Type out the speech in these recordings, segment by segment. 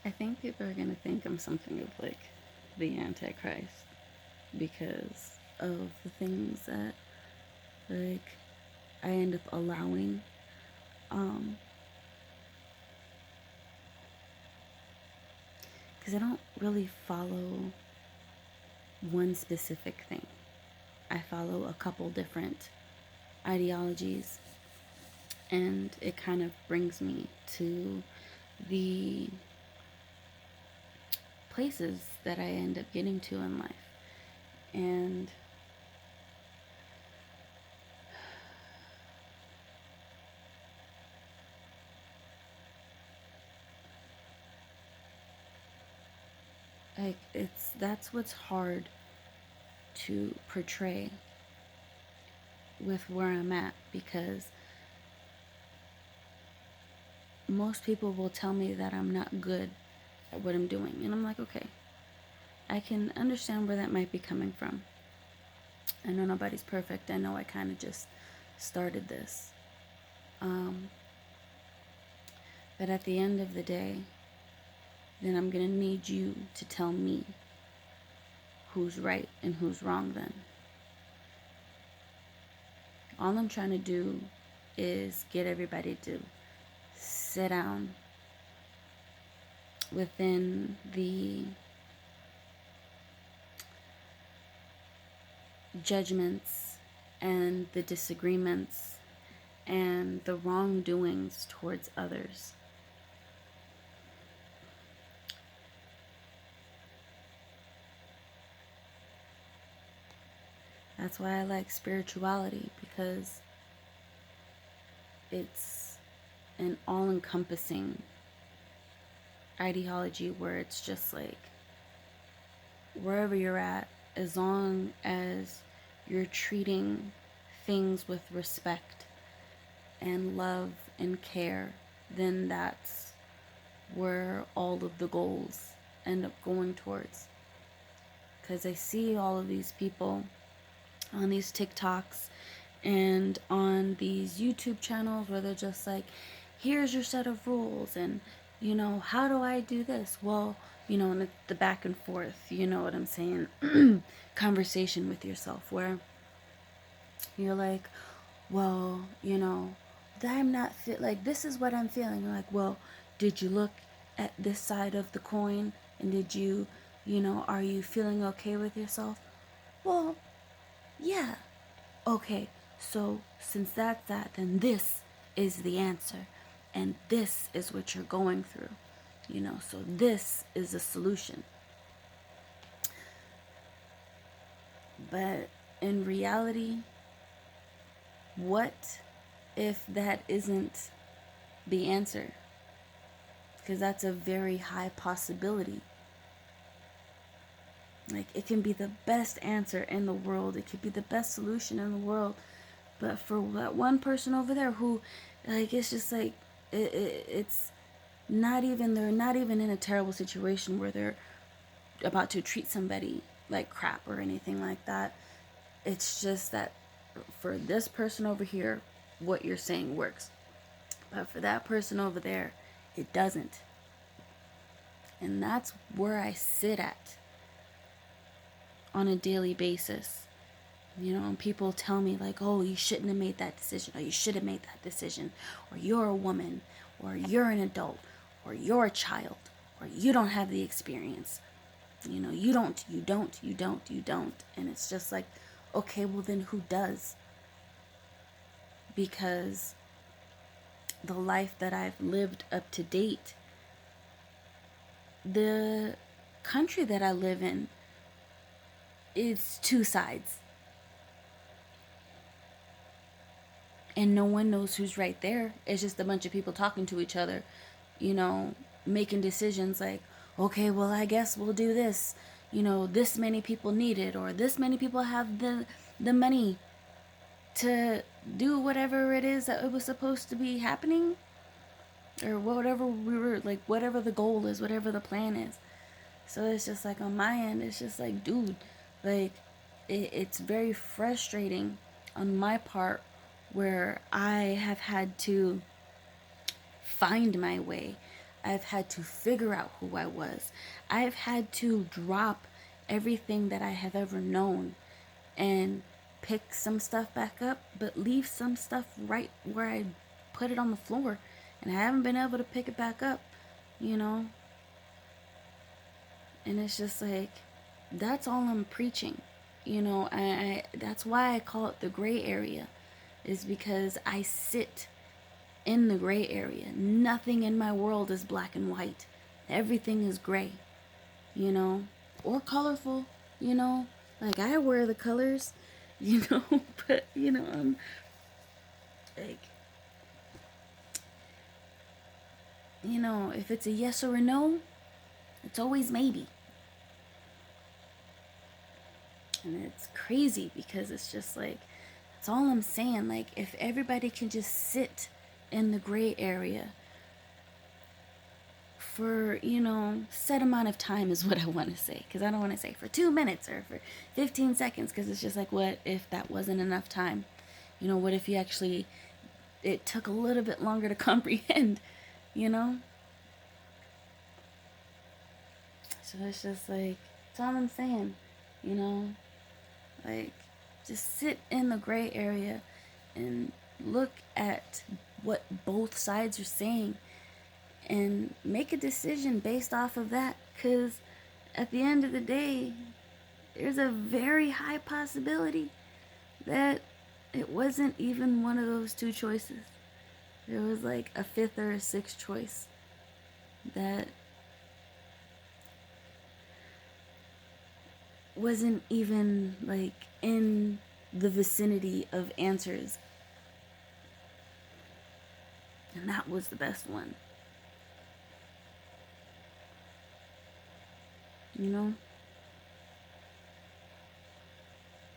I think people are gonna think I'm something of like the Antichrist because of the things that like I end up allowing. Um, because I don't really follow one specific thing. I follow a couple different ideologies, and it kind of brings me to the places that I end up getting to in life. And like that's what's hard to portray with where I'm at, because most people will tell me that I'm not good at what I'm doing, and I'm like, okay, I can understand where that might be coming from. I know nobody's perfect. I know I kind of just started this. Um, but at the end of the day, then I'm going to need you to tell me who's right and who's wrong then. All I'm trying to do is get everybody to sit down within the judgments and the disagreements and the wrongdoings towards others. That's why I like spirituality, because it's an all-encompassing ideology where it's just like wherever you're at, as long as you're treating things with respect and love and care, then that's where all of the goals end up going towards. Because I see all of these people on these TikToks and on these YouTube channels where they're just like, here's your set of rules, and how do I do this? Well, and the back and forth, you know what I'm saying? Conversation with yourself where you're like, well, I'm not like, this is what I'm feeling. You're like, well, did you look at this side of the coin, and did you, are you feeling okay with yourself? Well, yeah. Okay, so since that's that, then this is the answer. And this is what you're going through. So this is a solution. But in reality, what if that isn't the answer? Because that's a very high possibility. Like, it can be the best answer in the world, it could be the best solution in the world, but for that one person over there who, like, it's just like, it's not even, they're not even in a terrible situation where they're about to treat somebody like crap or anything like that. It's just that for this person over here, what you're saying works. But for that person over there, it doesn't. And that's where I sit at on a daily basis. And people tell me like, oh, you shouldn't have made that decision, or you should have made that decision, or you're a woman, or you're an adult, or you're a child, or you don't have the experience. You don't. And it's just like, okay, well then who does? Because the life that I've lived up to date, the country that I live in, is two sides. And no one knows who's right there. It's just a bunch of people talking to each other, making decisions like, okay, well, I guess we'll do this. This many people need it, or this many people have the money to do whatever it is that it was supposed to be happening, or whatever we were like, whatever the goal is, whatever the plan is. So it's just like, on my end, it's just like, dude, like, it's very frustrating on my part, where I have had to find my way. I've had to figure out who I was. I've had to drop everything that I have ever known and pick some stuff back up, but leave some stuff right where I put it on the floor. And I haven't been able to pick it back up, you know? And it's just like, that's all I'm preaching. You know, I that's why I call it the gray area, is because I sit in the gray area. Nothing in my world is black and white. Everything is gray, you know, or colorful, you know. Like, I wear the colors, you know, but, you know, I'm like, you know, if it's a yes or a no, it's always maybe. And it's crazy because it's just like, that's all I'm saying. Like, if everybody can just sit in the gray area for, you know, set amount of time is what I want to say. Because I don't want to say for 2 minutes or for 15 seconds. Because it's just like, what if that wasn't enough time? You know, what if you actually, it took a little bit longer to comprehend, you know? So it's just like, that's all I'm saying, you know? Like, just sit in the gray area and look at what both sides are saying and make a decision based off of that. Because at the end of the day, there's a very high possibility that it wasn't even one of those two choices. There was like a fifth or a sixth choice that wasn't even like in the vicinity of answers. And that was the best one. You know?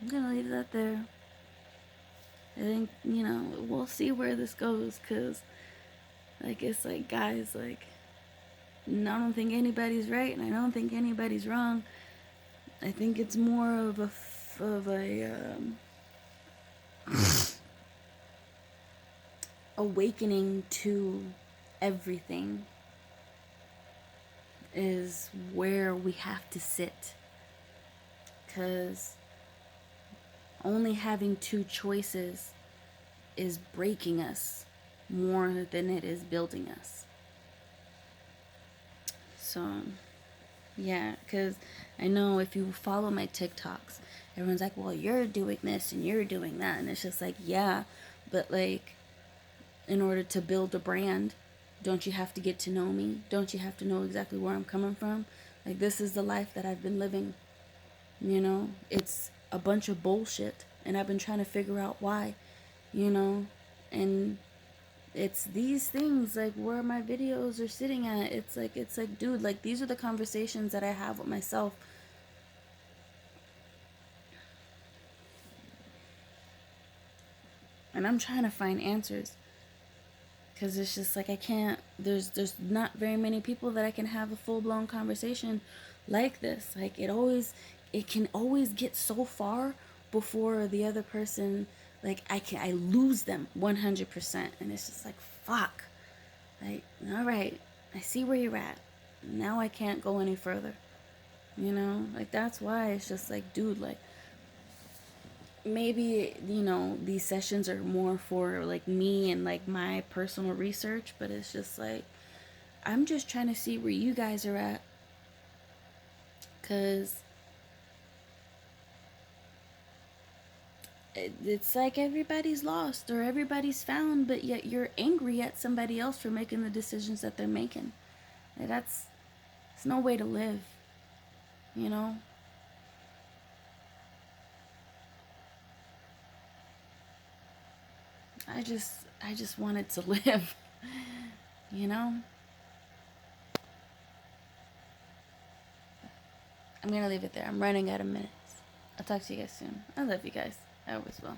I'm gonna leave that there. I think, you know, we'll see where this goes, because, like, it's like, guys, like, I don't think anybody's right, and I don't think anybody's wrong. I think it's more of a awakening to everything is where we have to sit, because only having two choices is breaking us more than it is building us. So, yeah, because I know if you follow my TikToks, everyone's like, well, you're doing this and you're doing that. And it's just like, yeah, but like, in order to build a brand, don't you have to get to know me? Don't you have to know exactly where I'm coming from? Like, this is the life that I've been living. You know, it's a bunch of bullshit, and I've been trying to figure out why, you know, and it's these things, like, where my videos are sitting at. It's like, dude, like, these are the conversations that I have with myself. And I'm trying to find answers, because it's just like, I can't, there's not very many people that I can have a full-blown conversation like this. Like, it can always get so far before the other person, like, I lose them 100%. And it's just like, fuck, like, all right, I see where you're at, now I can't go any further, you know? Like, that's why it's just like, dude, like, maybe, you know, these sessions are more for like me and like my personal research, but it's just like, I'm just trying to see where you guys are at, because it's like everybody's lost or everybody's found, but yet you're angry at somebody else for making the decisions that they're making. Like, it's no way to live, you know? I just wanted to live, you know? I'm gonna leave it there. I'm running out of minutes. I'll talk to you guys soon. I love you guys. I always will.